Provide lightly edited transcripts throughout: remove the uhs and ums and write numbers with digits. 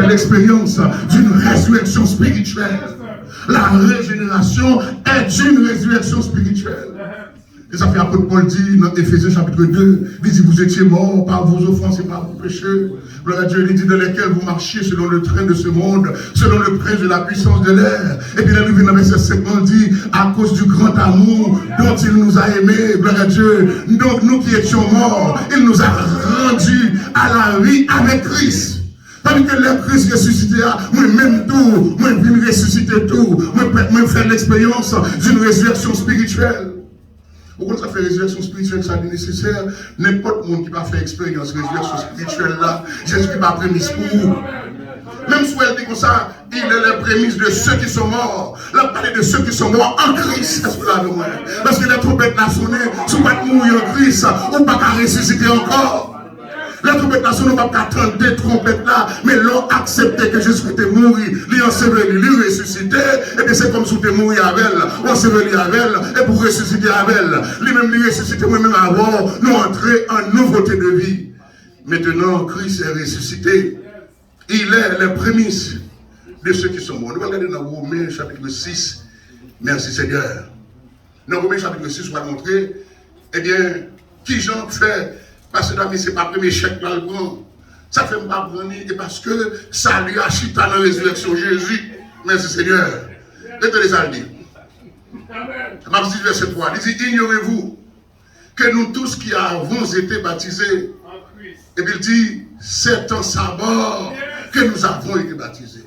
l'expérience d'une résurrection spirituelle. La régénération est une résurrection spirituelle. Et ça fait l'apôtre Paul dit dans Éphésiens chapitre 2, il dit vous étiez morts par vos offenses et par vos péchés. Gloire à Dieu, il dit dans lesquels vous marchiez selon le train de ce monde, selon le prince de la puissance de l'air. Et puis là, nous venons dans verset 5, on dit à cause du grand amour dont il nous a aimés, gloire à Dieu. Donc nous qui étions morts, il nous a rendus à la vie avec Christ. Tandis que le Christ ressuscité, moi-même tout, moi je viens ressusciter tout, moi faire l'expérience d'une résurrection spirituelle. Pourquoi ça fait résurrection spirituelle, ça est nécessaire? N'importe monde qui va faire expérience résurrection spirituelle là, Jésus qui va prémisse pour. Même si elle dit comme ça, il est la prémisse de ceux qui sont morts. Là, parler de ceux qui sont morts en Christ. Parce que la trompette n'a sonné, si vous ne pouvez pas mourir en Christ, ou pas qu'à ressusciter encore. La trompette n'a sonné, on ne va pas attendre des trompettes là, mais l'ont accepté que Jésus était mort, lui enseveli, lui ressuscité, et puis c'est comme si tu es mort avec elle, enseveli avec elle, et pour ressusciter avec elle. Lui-même, lui ressuscité, moi-même avant, nous entrer en nouveauté de vie. Maintenant, Christ est ressuscité. Il est les prémices de ceux qui sont morts. Nous allons regarder dans Romains chapitre 6. Merci Seigneur. Dans Romains chapitre 6, on va montrer, eh bien, qui Jean fait. Parce que ce n'est pas le premier chèque dans le grand. Ça fait pas prendre, et parce que ça lui a chita dans la résurrection Jésus. Merci Seigneur. Et te les a dit. Marc 10, verset 3. Il dit, ignorez-vous que nous tous qui avons été baptisés, et puis il dit, c'est en sa mort que nous avons été baptisés.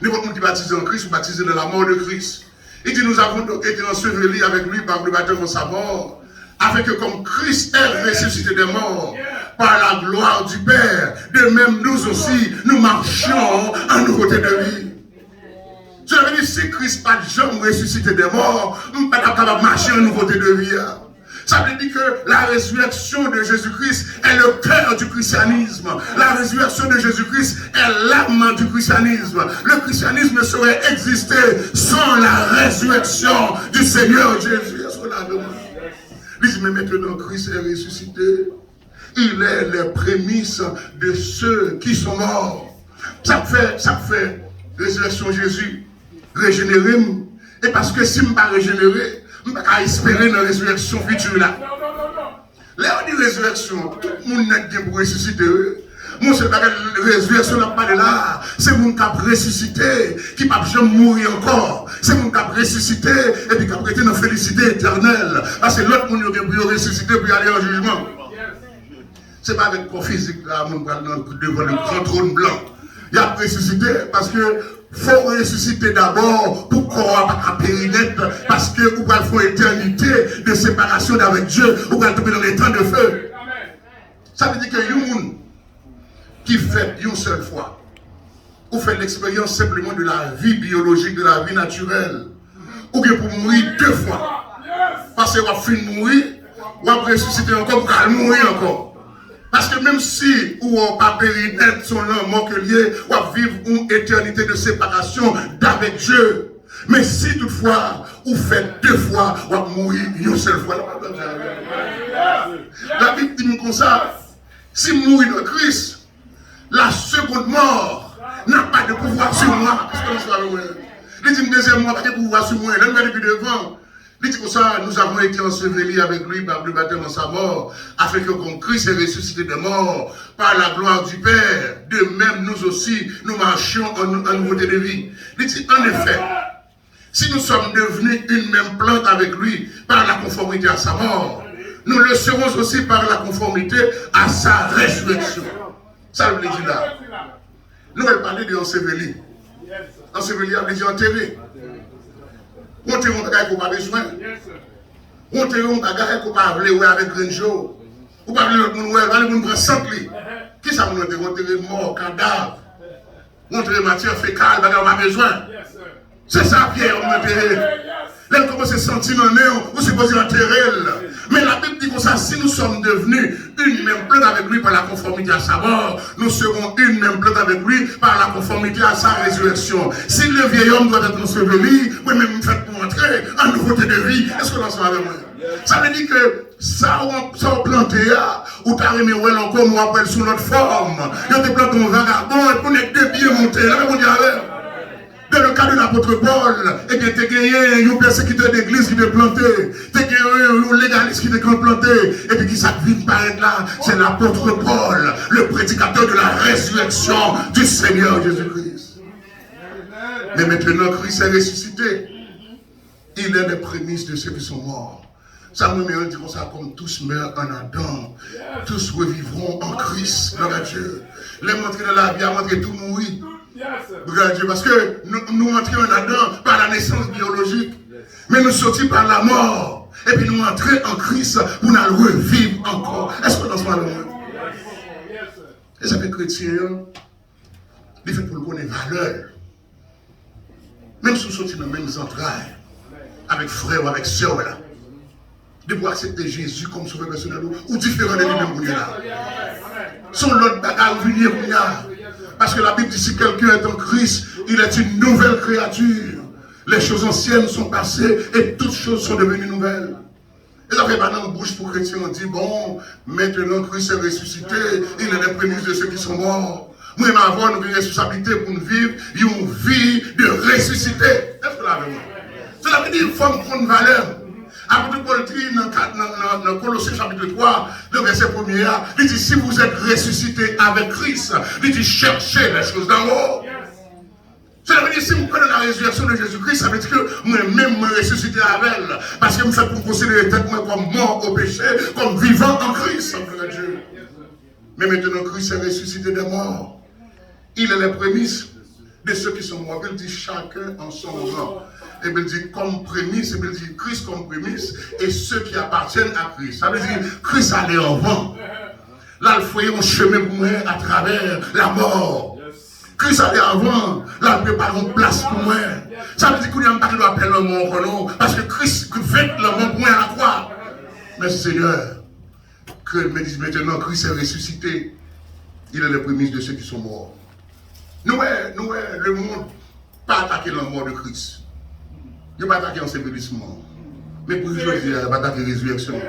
Nous sommes baptisés en Christ, baptisés dans la mort de Christ. Il dit, nous avons donc été ensevelis avec lui par le baptême en sa mort. Afin que comme Christ est ressuscité des morts par la gloire du Père, de même nous aussi, nous marchions en nouveauté de vie. Cela veut dire si Christ n'a jamais ressuscité des morts, nous ne sommes pas capables de marcher en nouveauté de vie. Ça veut dire que la résurrection de Jésus-Christ est le cœur du christianisme. La résurrection de Jésus-Christ est l'âme du christianisme. Le christianisme ne saurait exister sans la résurrection du Seigneur Jésus. Est-ce qu'on a demandé? Il dit, mais maintenant Christ est ressuscité. Il est les prémices de ceux qui sont morts. Ça fait résurrection Jésus, régénérer. Et parce que si je ne suis pas régénéré, je ne peux pas espérer dans la résurrection future là. Là, on dit résurrection, tout le monde n'est pas pour ressusciter. Moi, c'est pas la résurrection, n'a pas de là. C'est mon qui a ressuscité, qui ne peut jamais mourir encore. C'est mon qui a ressuscité, et puis qui a été dans la félicité éternelle. Parce que l'autre monde qui a ressuscité pour aller en jugement. Ce n'est pas avec le corps physique, là, mon devant le grand trône blanc. Il a ressuscité parce que faut ressusciter d'abord pour qu'on pas périnette, parce que vous allez faire éternité de séparation d'avec Dieu, vous allez tomber dans les temps de feu. Ça veut dire que vous qui fait une seule fois, vous faites l'expérience simplement de la vie biologique, de la vie naturelle, ou bien pour mourir deux fois. Parce que vous avez fini de mourir, vous avez ressuscité encore, vous allez mourir encore. Parce que même si vous n'avez pas périnette, son nom mortelier, vous allez vivre une éternité de séparation d'avec Dieu. Mais si toutefois, vous faites deux fois, vous allez mourir une seule fois. La Bible dit comme ça, si vous mourrez dans Christ, la seconde mort n'a pas de pouvoir sur moi. Il dit une deuxième mort n'a pas de pouvoir sur moi. Là, depuis devant. Il dit comme ça, nous avons été ensevelis avec lui par le baptême en sa mort, afin que comme Christ est ressuscité des morts, par la gloire du Père, de même nous aussi, nous marchions en nouveauté de vie. Il dit en effet, si nous sommes devenus une même plante avec lui par la conformité à sa mort, nous le serons aussi par la conformité à sa résurrection. Ça veut dire là. Nous allons parler de enseveli. Enseveli a dit enterré. On te rend bagage qu'on n'a pas besoin. On te rend bagage qu'on n'a pas besoin avec Grenjo. On pas besoin de monde, on va prendre 100 clés. Qui ça nous enterrer mort, cadavre? On te matière fécale, bagage on n'a pas besoin. C'est ça, Pierre, on enterrer. Là, on commence à sentir dans le nez, on suppose enterrer. Mais la Bible dit comme ça, si nous sommes devenus une même plante avec lui par la conformité à sa mort, nous serons une même plante avec lui par la conformité à sa résurrection. Si le vieil homme doit être enseveli, moi-même me faites pour entrer en nouveauté de vie. Est-ce que l'on sera avec moi? Ça veut dire que ça on planté, ou t'as remis encore, moi, après, sous notre forme. Yo te planté un vagabond, et pour être de bien monter. Là, on dit, dans le cas de l'apôtre Paul, et bien, tu as gagné un persécuteur d'église qui t'a planté, tu as gagné un légaliste qui t'a planté, et puis qui s'est vite paraître là, c'est l'apôtre Paul, le prédicateur de la résurrection du Seigneur Jésus-Christ. Mais maintenant, Christ est ressuscité. Il est les prémices de ceux qui sont morts. Ça me met dit comme ça, comme tous meurent en Adam, tous revivront en Christ, gloire à Dieu. Les montrer dans la vie, à montrer tout mourir. Gloire à Dieu, parce que nous entrons en Adam par la naissance biologique, mais nous sortons par la mort. Et puis nous entrons en Christ pour nous revivre encore. Est-ce que nous sommes là? Et ça fait chrétien, il fait pour le connaître valeur. Même si nous sortons dans les mêmes entrailles, avec frère ou avec soeur, là, de pouvoir accepter Jésus comme sauveur personnel ou différent de lui-même. Son l'autre bagarre venir. Parce que la Bible dit si quelqu'un est en Christ, il est une nouvelle créature. Les choses anciennes sont passées et toutes choses sont devenues nouvelles. Et ça fait maintenant en bouche pour chrétiens, on dit bon, maintenant Christ est ressuscité, il est les prémices de ceux qui sont morts. Nous allons avoir une responsabilité pour nous vivre une vie de ressuscité. Est-ce que là avec moi? Cela veut dire qu'il faut prendre valeur. Apôtre Paul dit dans Colossiens chapitre 3, le verset 1er, il dit si vous êtes ressuscité avec Christ, il dit cherchez les choses d'en haut. Cela veut dire si vous prenez la résurrection de Jésus-Christ, ça veut dire que moi-même me ressuscité avec elle. Parce que je me fais pour considérer moi comme mort au péché, comme vivant en Christ. Dieu. Mais maintenant Christ est ressuscité des morts. Il est les prémices de ceux qui sont morts. Il dit chacun en son rang. Et il dit comme prémisse, il dit Christ comme prémisse, et ceux qui appartiennent à Christ. Ça veut dire Christ allait en vent. Là, il faut un chemin pour moi à travers la mort. Christ allait avant, là, il prépare une place pour moi. Ça veut dire qu'il n'y a pas de appel le mort, parce que Christ fait le mort pour moi à la croix. Mais Seigneur, que me disent maintenant, Christ est ressuscité. Il est le prémisse de ceux qui sont morts. Nous, le monde, pas attaquer la mort de Christ. Il ne va pas attaquer l'ensevelissement. Mais pour lui, il va attaquer la résurrection.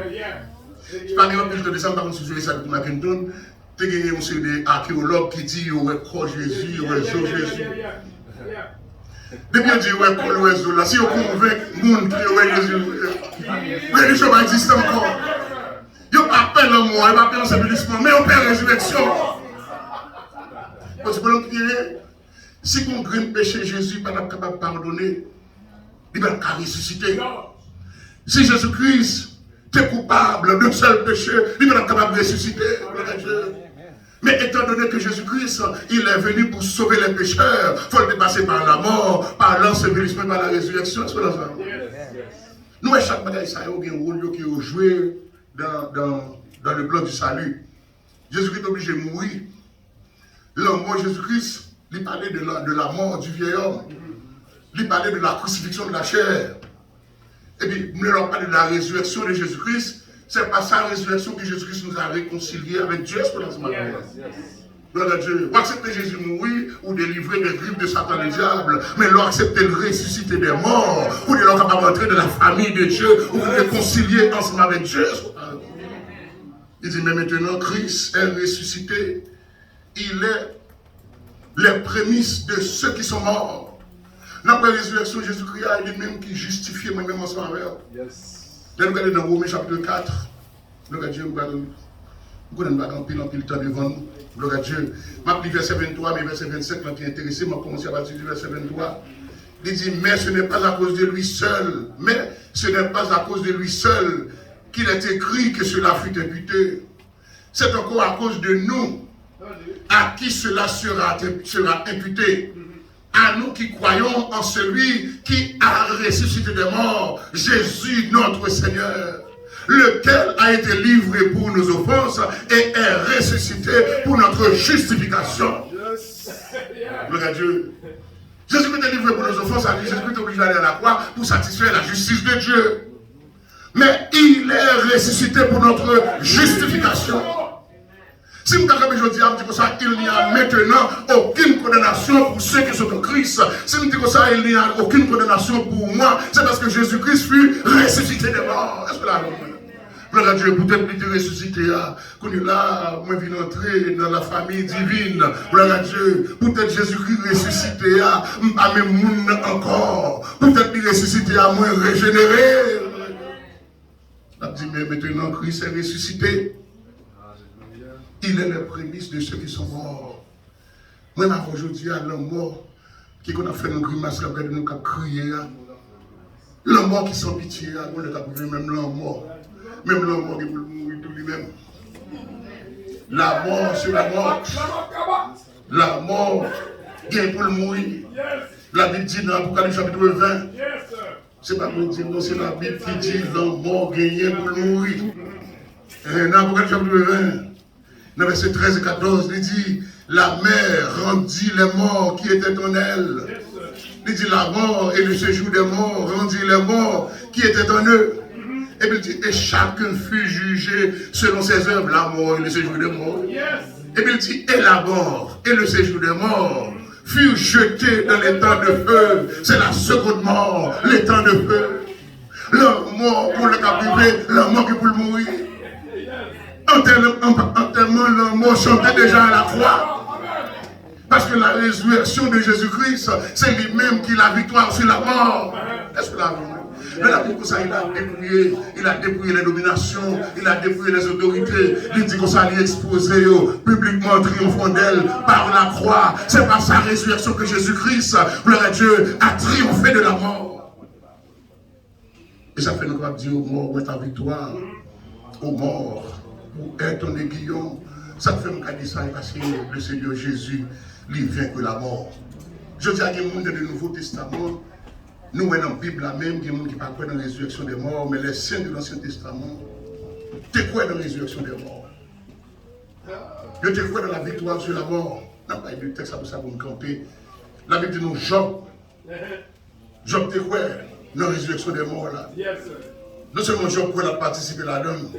Par exemple, je te descends par contre sur ça de Mackinton, tu as gagné des archéologues qui disent ouais, quoi Jésus, ouais, Jésus. Depuis on dit ouais, quoi l'oiseau là, si on convainc le monde que ouais, Jésus, mais les choses existent encore. Il n'y a pas peine en moi, il n'y a pas peine l'ensevelissement, mais on perd la résurrection. Parce que l'on crie, si on grimpe péché, Jésus n'est pas capable de pardonner. Il va ressusciter. Si Jésus-Christ est coupable d'un seul péché, il va être capable de ressusciter. Mais étant donné que Jésus-Christ, il est venu pour sauver les pécheurs, il faut le dépasser par la mort, par l'ensevelissement, par la résurrection. Nous, à chaque bataille, ça a un rôle qui est joué dans le plan du salut. Jésus-Christ est obligé de mourir. La mort de Jésus-Christ, il parlait de la mort du vieil homme. Il parlait de la crucifixion de la chair. Et puis, nous ne parlons pas de la résurrection de Jésus-Christ. C'est pas sa résurrection que Jésus-Christ nous a réconciliés avec Dieu. Est-ce que dans ce matin? Gloire à Dieu. Vous acceptez Jésus mourir ou délivrer des griffes de Satan et du diable, mais vous acceptez le ressusciter des morts, ou de leur capable d'entrer dans la famille de Dieu, ou vous réconcilier ensemble avec Dieu. Il dit, mais maintenant, Christ est ressuscité. Il est les prémices de ceux qui sont morts. Dans la résurrection, Jésus-Christ a lui-même qui justifie moi-même ensemble avec eux. Là, nous regardons dans Romains chapitre 4. Gloire à Dieu, nous regardons pile temps devant nous. Gloire à Dieu. Je lis verset 23, mais verset 25 qui est intéressé, je commence à partir du verset 23. Il dit, mais ce n'est pas à cause de lui seul, qu'il est écrit que cela fut imputé. C'est encore à cause de nous à qui cela sera imputé. À nous qui croyons en celui qui a ressuscité des morts, Jésus notre Seigneur, lequel a été livré pour nos offenses et est ressuscité pour notre justification. Gloire à Dieu. Jésus-Christ est livré pour nos offenses, Jésus-Christ est obligé d'aller à la croix pour satisfaire la justice de Dieu. Mais il est ressuscité pour notre justification. Si vous avez aujourd'hui dit ça, il n'y a maintenant aucune condamnation pour ceux qui sont en Christ. Si vous dites ça, il n'y a aucune condamnation pour moi, c'est parce que Jésus-Christ fut ressuscité des morts. Est-ce que là, Gloire à Dieu, peut-être qu'il est ressuscité, qu'on est là, moi, vient entrer dans la famille divine. Gloire à Dieu, peut-être Jésus-Christ ressuscité, à même monde encore. Peut-être qu'il est ressuscité, à moins régénéré. On a dit, mais maintenant, Christ est ressuscité. Il est le prémisse de ceux qui sont morts. Même aujourd'hui, l'homme mort, qui a fait une grimace, là, nous a crié. L'homme mort qui sans pitié, on a trouvé même l'homme mort. Même l'homme mort qui peut mourir tout lui-même. La mort, c'est la mort. La mort, qui pour le mourir. La Bible dit dans l'Apocalypse chapitre 20. C'est pas pour dire, non, c'est la Bible qui dit l'homme mort gagné pour le mourir. Dans l'Apocalypse chapitre 20, dans verset 13 et 14, il dit, la mer rendit les morts qui étaient en elle. Il dit la mort et le séjour des morts rendit les morts qui étaient en eux. Et puis il dit, et chacun fut jugé selon ses œuvres, la mort et le séjour des morts. Et puis il dit, et la mort et le séjour des morts furent jetés dans les temps de feu. C'est la seconde mort, les temps de feu. L'homme mort pour le captiver, l'homme mort qui pour le mourir. Entièrement, l'homme mort chantait déjà à la croix. Parce que la résurrection de Jésus-Christ, c'est lui-même qui a la victoire sur la mort. Est-ce que la mais la Bible, il a dépouillé les dominations, il a dépouillé les autorités. Il dit que ça allait exposer publiquement, triomphant d'elle par la croix. C'est par sa résurrection que Jésus-Christ, gloire à Dieu, a triomphé de la mort. Et ça fait nous dire aux morts, où est ta victoire? Aux morts, où est ton aiguillon? Ça fait nous dire ça parce que le Seigneur Jésus, il vient que la mort. Je dis à des gens du Nouveau Testament, nous, dans la Bible, la même, il y a des gens qui ne parlent pas de la résurrection des morts, mais les saints de l'Ancien Testament, tu crois dans la résurrection des morts. Je te crois dans la victoire sur la mort. Je n'ai pas eu de texte pour ça pour me camper. La Bible dit nous, Job. Job te croit dans la résurrection des morts là. Non seulement Job croit participer là-dedans.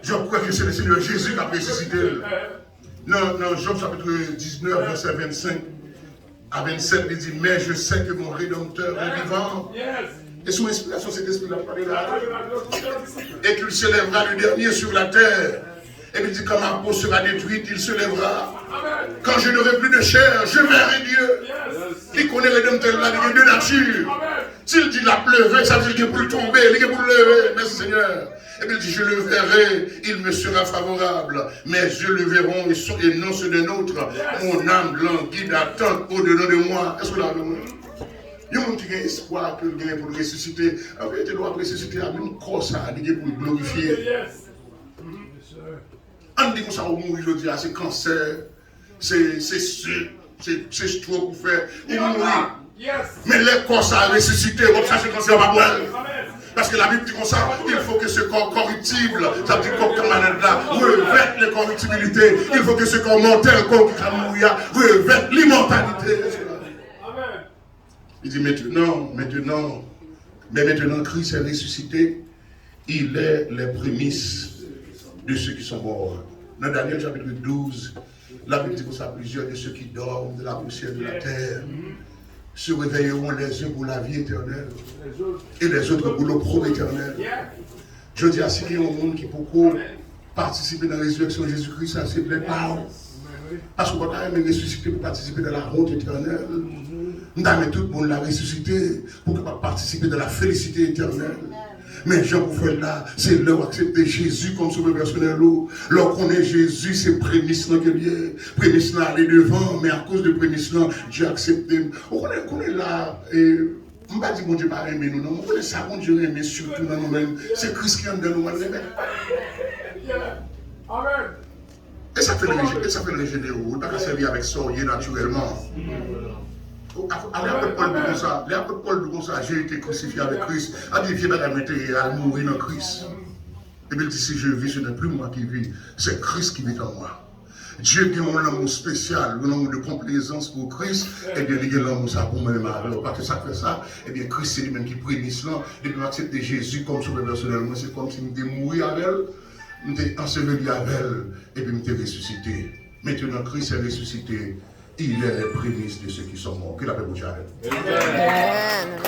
Job croit que c'est le Seigneur Jésus qui a ressuscité. Non, Job chapitre 19, verset 25. À 27, il dit, mais je sais que mon Rédempteur est vivant. Et sous inspiration, cet esprit l'a parlé là. Et qu'il se lèvera le dernier sur la terre. Et il dit, quand ma peau sera détruite, il se lèvera. Quand je n'aurai plus de chair, je verrai Dieu. Qui connaît le Rédempteur là, il y a deux natures. S'il dit la pleurer, ça veut dire qu'il est pour tomber, il est pour le lever. Merci Seigneur. Et puis il dit, je le verrai, il me sera favorable. Mes yeux le verront et non ceux des nôtres. Mon âme languit d'attente au-dedans de moi. Est-ce que vous l'avez vu? Il y a des gens qui ont espoir que le pour le ressusciter. Tu dois ressusciter à même corps ça, pour le glorifier. On dit que ça va mourir aujourd'hui, c'est cancer, c'est stroke pour faire, ou mourir. Mais les corps ça a ressuscité, votre ça c'est cancer va mourir. Parce que la Bible dit comme ça, il faut que ce corps corruptible, ça dit corps permanent là, revête les corruptibilités. Il faut que ce corps mortel, corps qui va mourir, revête l'immortalité. Il dit maintenant, mais maintenant Christ est ressuscité, il est les prémices de ceux qui sont morts. Dans Daniel chapitre 12, la Bible dit que ça plusieurs de ceux qui dorment de la poussière de la terre se réveilleront les uns pour la vie éternelle et les autres pour l'opprobre éternel. Je dis à ceux qui ont un monde qui peut participer dans la résurrection de Jésus-Christ, ça c'est plein pas. Parce qu'on a même ressuscité pour participer dans la honte éternelle. Nous avons tout le monde l'a ressuscité pour participer dans la félicité éternelle. Mais Jean pour faire là, c'est là où accepter Jésus comme sauveur personnel. Lorsqu'on est Jésus, c'est prémisse là que lié. Prémisse là, aller devant, mais à cause de prémisse là, Dieu accepte. On est là, et on ne va pas dire que Dieu pas aimé nous, non. On connaît ça, Dieu aimé surtout dans nous-mêmes. C'est Christ qui est dans nous-mêmes. Amen. Et ça fait le régénérer. On ne peut pas servir avec sourire naturellement. L'apôtre Paul dit comme ça, j'ai été crucifié avec Christ. A dit, viens à mourir dans Christ. Et bien il dit, si je vis, ce n'est plus moi qui vis, c'est Christ qui vit en moi. Dieu qui a un amour spécial, un amour de complaisance pour Christ, et bien il a l'amour ça pour moi-même. Alors, parce que ça fait ça, et bien Christ c'est lui-même qui prémisse là, et puis accepter Jésus comme sauveur personnellement, c'est comme si je m'étais mouru avec elle, je m'étais enseveli avec elle, et puis je m'étais ressuscité. Maintenant Christ est ressuscité. Il est les prémices de ceux qui sont morts. Que la paix vous charge. Amen.